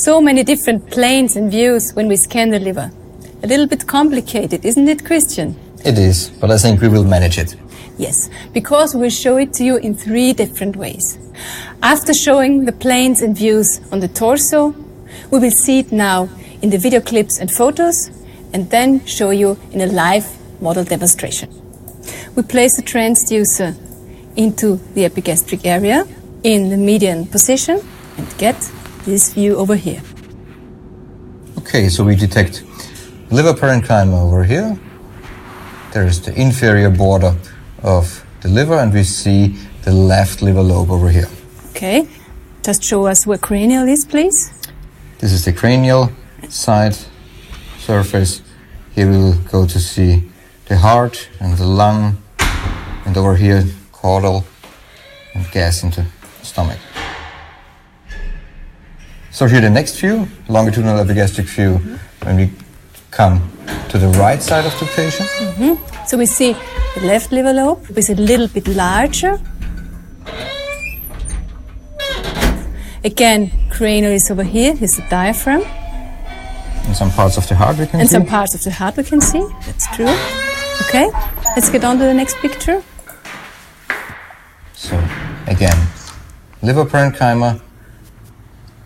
so many different planes and views when we scan the liver. A little bit complicated, isn't it, Christian? It is, but I think we will manage it. Yes, because we'll show it to you in 3 different ways. After showing the planes and views on the torso, we will see it now in the video clips and photos, and then show you in a live model demonstration. We place the transducer into the epigastric area in the median position and get this view over here. Okay, so we detect liver parenchyma over here. There is the inferior border of the liver, and we see the left liver lobe over here. Okay, just show us where cranial is, please. This is the cranial side surface. Here we will go to see the heart and the lung, and over here caudal and gas into the stomach. So here the next view, longitudinal epigastric view, when we come to the right side of the patient. So we see the left liver lobe is a little bit larger. Again, cranial is over here. Here's the diaphragm. And some parts of the heart we can see. And some parts of the heart we can see. That's true. Okay, let's get on to the next picture. So, again, liver parenchyma.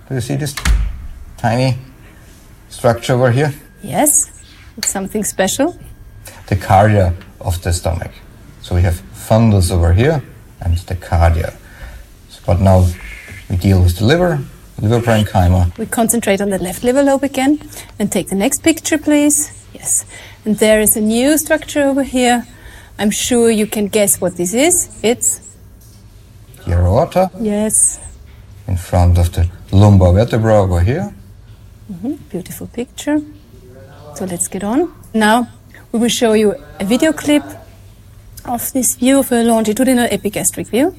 Do you see this tiny structure over here? Yes, it's something special. The cardia of the stomach. So we have fundus over here and the cardia. But now we deal with the liver parenchyma. We concentrate on the left liver lobe again and take the next picture, please. Yes, and there is a new structure over here. I'm sure you can guess what this is. It's The aorta. Yes. In front of the lumbar vertebra over here. Beautiful picture. So let's get on. Now we will show you a video clip of this view of a longitudinal epigastric view.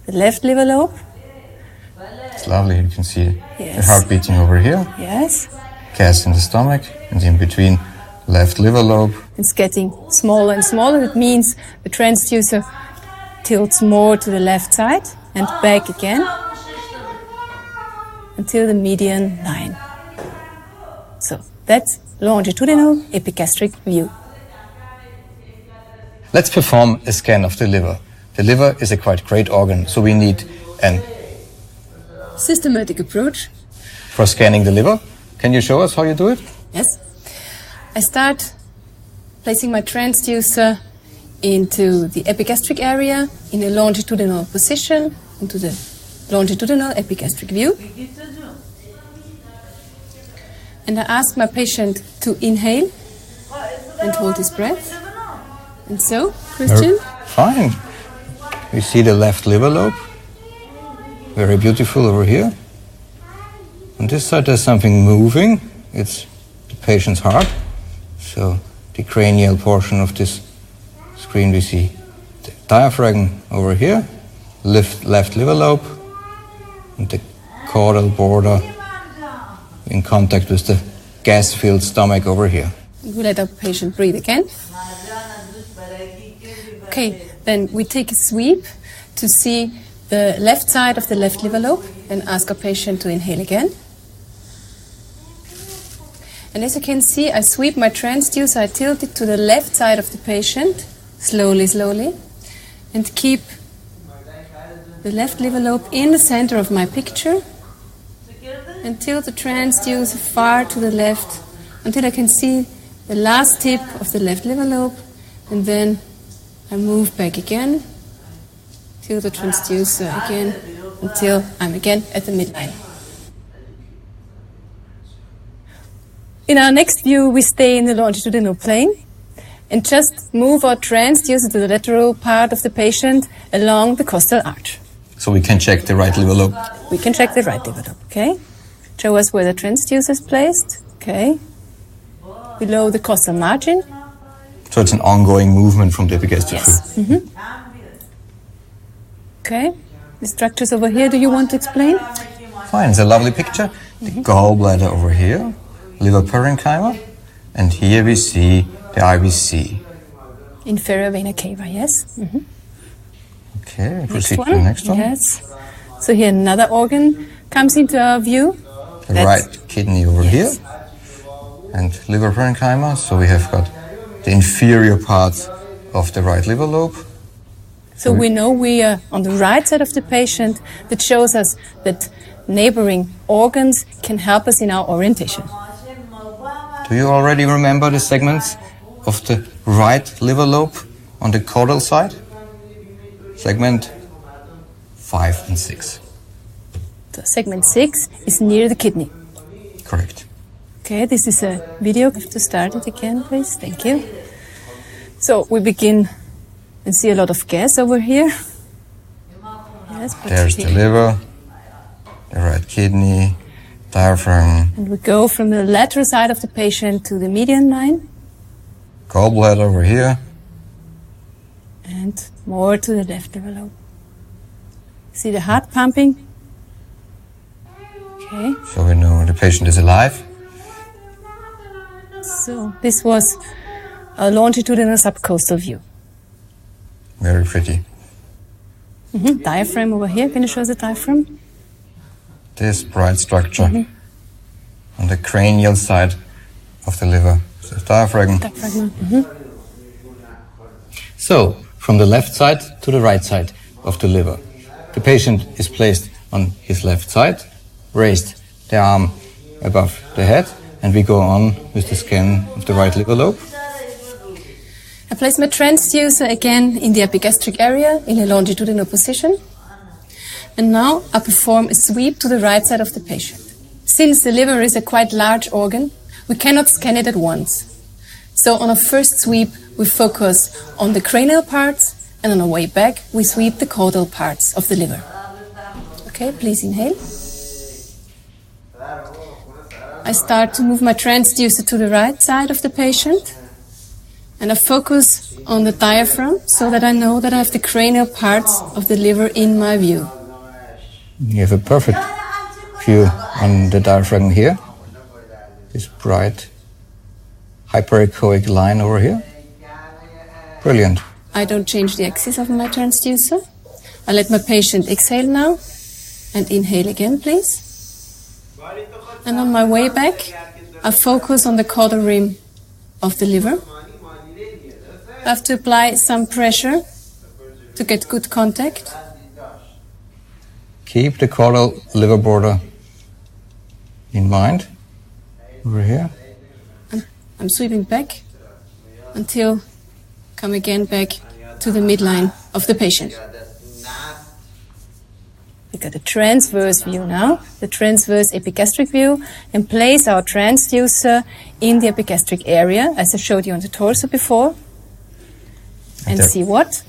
The left liver lobe. It's lovely. You can see the Yes. heart beating over here. Yes. Gas in the stomach, and in between left liver lobe. It's getting smaller and smaller. It means the transducer tilts more to the left side and back again until the median line. So that's longitudinal epigastric view. Let's perform a scan of the liver. The liver is a quite great organ, so we need an Systematic approach. for scanning the liver. Can you show us how you do it? Yes. I start placing my transducer into the epigastric area in a longitudinal position, into the longitudinal epigastric view. And I ask my patient to inhale and hold his breath. And so, Christian? Fine. We see the left liver lobe. Very beautiful over here. On this side there's something moving. It's the patient's heart. So the cranial portion of this screen we see the diaphragm over here, left liver lobe, and the caudal border in contact with the gas-filled stomach over here. We let our patient breathe again. Okay, then we take a sweep to see the left side of the left liver lobe and ask our patient to inhale again. And as you can see, I sweep my transducer, I tilt it to the left side of the patient, slowly, and keep the left liver lobe in the center of my picture and tilt the transducer far to the left until I can see the last tip of the left liver lobe, and then I move back again, tilt the transducer again until I'm again at the midline. In our next view, we stay in the longitudinal plane and just move our transducer to the lateral part of the patient along the costal arch. So we can check the right liver lobe. We can check the right liver lobe, okay? Show us where the transducer is placed, okay? Below the costal margin. So it's an ongoing movement from the epigastric Yes. fluid. Okay. The structures over here, do you want to explain? Fine, it's a lovely picture. The gallbladder over here, liver parenchyma, and here we see the IVC. Inferior vena cava, yes. Okay, Next proceed one. to the next one. Yes. So here another organ comes into our view. the right kidney over here, and liver parenchyma. So we have got the inferior parts of the right liver lobe. So we know we are on the right side of the patient. That shows us that neighboring organs can help us in our orientation. Do you already remember the segments of the right liver lobe on the caudal side? Segment 5 and 6. So segment 6 is near the kidney. Correct. Okay, this is a video. I have to start it again, please. Thank you. So we begin and see a lot of gas over here. Yes, there's the liver, the right kidney, diaphragm. And we go from the lateral side of the patient to the median line. Gallbladder over here. And more to the left liver lobe. See the heart pumping? Okay. So we know the patient is alive. So this was a longitudinal subcostal view. Very pretty. Diaphragm over here. Can you show the diaphragm? This bright structure on the cranial side of the liver. So diaphragm. So, from the left side to the right side of the liver. The patient is placed on his left side, raised the arm above the head, and we go on with the scan of the right liver lobe. I place my transducer again in the epigastric area in a longitudinal position. And now I perform a sweep to the right side of the patient. Since the liver is a quite large organ, we cannot scan it at once. So on a first sweep, we focus on the cranial parts, and on our way back, we sweep the caudal parts of the liver. Okay, please inhale. I start to move my transducer to the right side of the patient. And I focus on the diaphragm so that I know that I have the cranial parts of the liver in my view. You have a perfect view on the diaphragm here. This bright hyperechoic line over here. Brilliant. I don't change the axis of my transducer. I let my patient exhale now and inhale again, please. And on my way back, I focus on the caudal rim of the liver. I have to apply some pressure to get good contact. Keep the caudal liver border in mind. Over here. I'm sweeping back until come again back to the midline of the patient. We got a transverse view now, the transverse epigastric view, and place our transducer in the epigastric area, as I showed you on the torso before. And see what?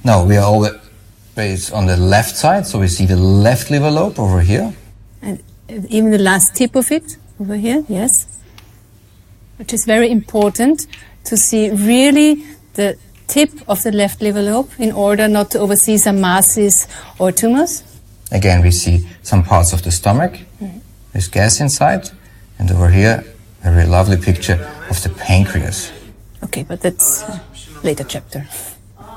Now we are always on the left side, so we see the left liver lobe over here. And even the last tip of it over here, yes. Which is very important to see really the tip of the left liver lobe in order not to oversee some masses or tumors. Again, we see some parts of the stomach with gas inside, and over here a very lovely picture of the pancreas. Okay, but that's a later chapter.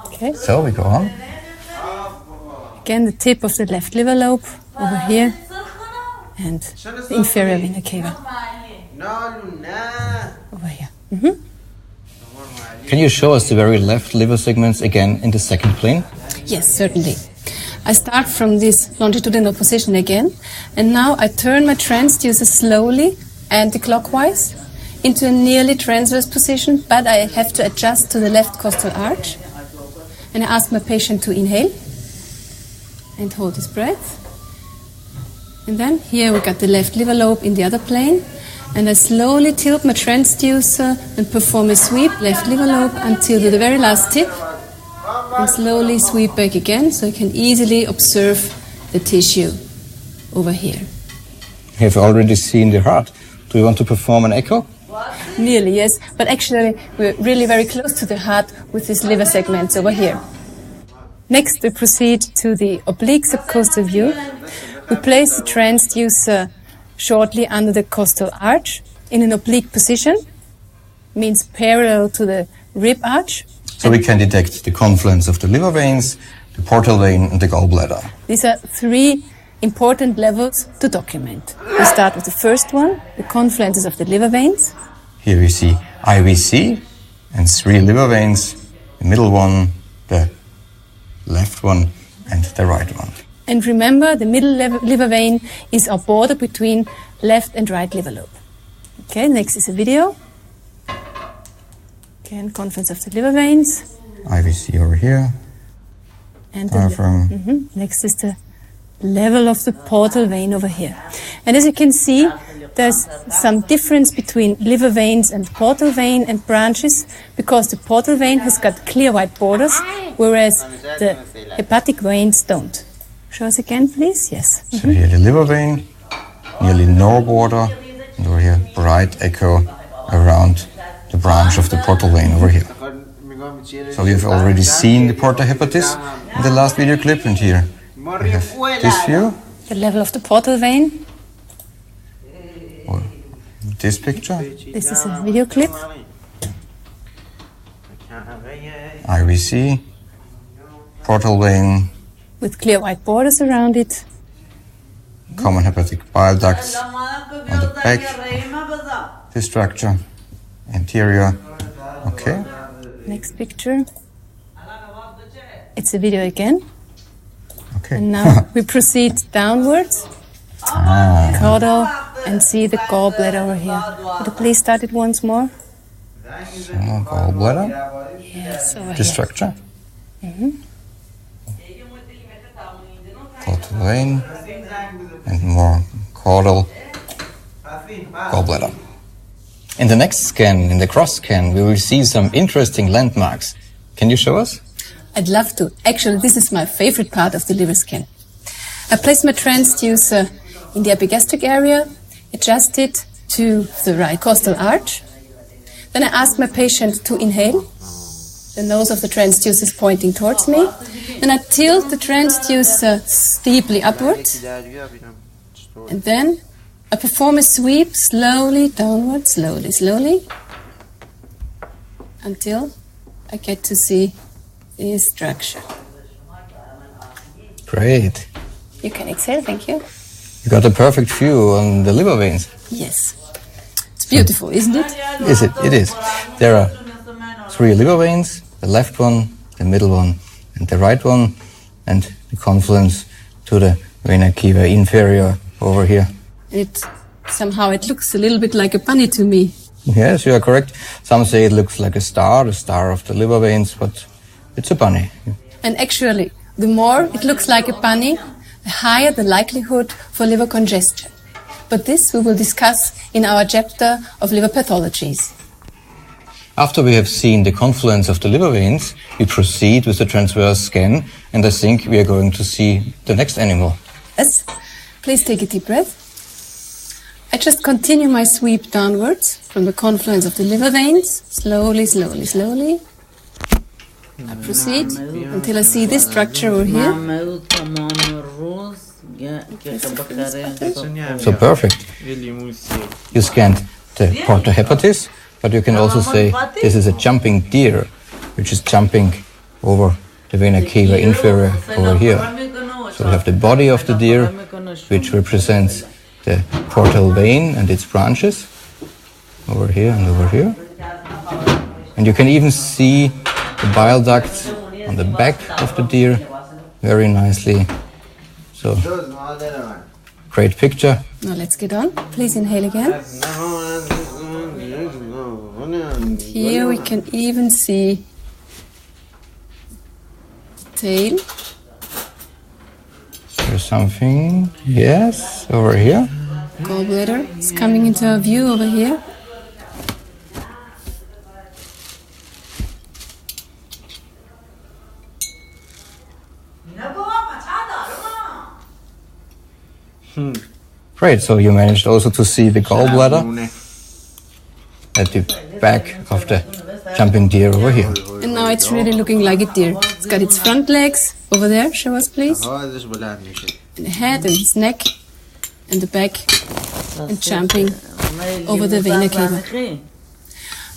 Okay. So we go on. Again, the tip of the left liver lobe over here, and the inferior vena cava over here. Can you show us the very left liver segments again in the second plane? Yes, certainly. I start from this longitudinal position again, and now I turn my transducer slowly anti-clockwise into a nearly transverse position, but I have to adjust to the left costal arch. And I ask my patient to inhale and hold his breath. And then here we got the left liver lobe in the other plane. And I slowly tilt my transducer and perform a sweep, left liver lobe, until to the very last tip. And slowly sweep back again, so I can easily observe the tissue over here. You have already seen the heart. Do you want to perform an echo? Nearly, yes. But actually, we're really very close to the heart with these liver segments over here. Next, we proceed to the oblique subcostal view. We place the transducer shortly under the costal arch in an oblique position, means parallel to the rib arch. So we can detect the confluence of the liver veins, the portal vein, and the gallbladder. These are three important levels to document. We start with the first one, the confluences of the liver veins. Here we see IVC and 3 liver veins, the middle one, the left one, and the right one. And remember, the middle liver vein is our border between left and right liver lobe. Okay, next is a video. Again, confluence of the liver veins. IVC over here. And diaphragm. Next is the level of the portal vein over here. And as you can see, there's some difference between liver veins and portal vein and branches, because the portal vein has got clear white borders, whereas the hepatic veins don't. Show us again, please. Yes. So here the liver vein, nearly no border, and over here bright echo around the branch of the portal vein over here. So you've already seen the porta hepatis in the last video clip, and here we have this view. The level of the portal vein. Or this picture. This is a video clip. IVC, portal vein, with clear white borders around it. Common hepatic bile ducts on the back. This structure, anterior. Okay. Next picture. It's a video again. Okay. And now we proceed downwards. Caudal, and see the gallbladder over here. Would you please start it once more? So, gallbladder. Yes, over This here. structure. Portal vein and more caudal gallbladder. In the next scan, in the cross scan, we will see some interesting landmarks. Can you show us? I'd love to. Actually, this is my favorite part of the liver scan. I place my transducer in the epigastric area, adjust it to the right costal arch. Then I ask my patient to inhale. The nose of the transducer is pointing towards me. Then I tilt the transducer steeply upwards. And then I perform a sweep slowly downwards, slowly, until I get to see this structure. Great. You can exhale, thank you. You got a perfect view on the liver veins. Yes. It's beautiful, isn't it? Is it? It is. There are 3 liver veins, the left one, the middle one, and the right one, and the confluence to the vena cava inferior over here. Somehow it looks a little bit like a bunny to me. Yes, you are correct. Some say it looks like a star, the star of the liver veins, but it's a bunny. And actually, the more it looks like a bunny, the higher the likelihood for liver congestion. But this we will discuss in our chapter of liver pathologies. After we have seen the confluence of the liver veins, we proceed with the transverse scan, and I think we are going to see the next animal. Yes, please take a deep breath. I just continue my sweep downwards from the confluence of the liver veins, slowly. I proceed until I see this structure over here. So perfect. You scanned the porta hepatis, but you can also say this is a jumping deer, which is jumping over the vena cava inferior over here. So we have the body of the deer, which represents the portal vein and its branches, over here and over here. And you can even see the bile ducts on the back of the deer very nicely. So, great picture. Now let's get on. Please inhale again. And here we can even see the tail. There's something, yes, over here. Gallbladder is coming into our view over here. Great, so you managed also to see the gallbladder at the back of the jumping deer over here. And now it's really looking like a deer. It's got its front legs over there. Show us, please. And the head and its neck and the back and jumping over the vena cava.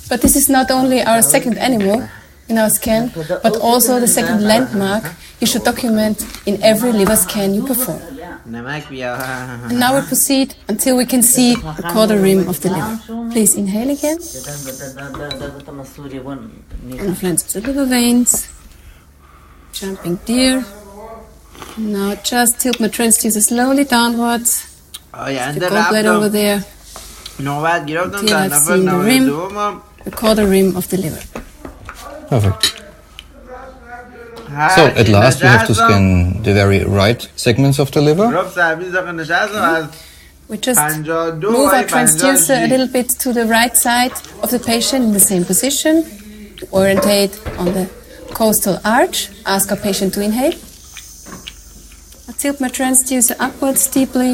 But this is not only our second animal in our scan, but also the second landmark you should document in every liver scan you perform. نمک بیا. And now we proceed until we can see the caudal rim of the liver. Please inhale again. Influence of the liver veins. Jumping there. Now just tilt my transducer slowly downwards. The gallbladder over there. نوبت گرفتم Until در I've نفر seen the نوبت rim, دوم. the caudal rim of the liver. Perfect. So at last we have to scan the very right segments of the liver. رب سربیز داخل نشستم از We just 52 move our by transducer a 56. little bit to the right side of the patient in the same position. Orientate on the costal arch. Ask our patient to inhale. I tilt my transducer upwards deeply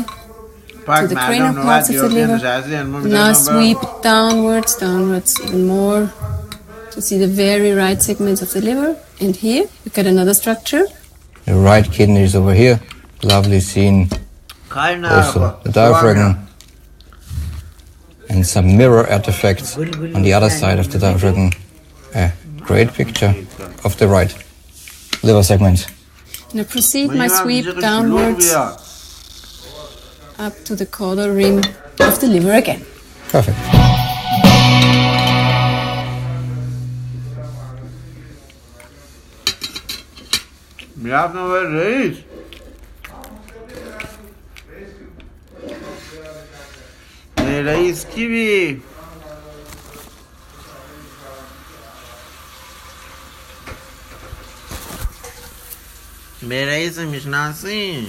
to the cranial parts of the liver. Now sweep it downwards, downwards even more to see the very right segments of the liver. And here we got another structure. The right kidney is over here. Lovely scene. Also the diaphragm. And some mirror artifacts on the other side of the diaphragm. A great picture of the right liver segment. Now proceed my sweep downwards up to the caudal rim of the liver again. Perfect. میرفتم به رئیس. رئیس کی بی؟ به رئیس میشناسی؟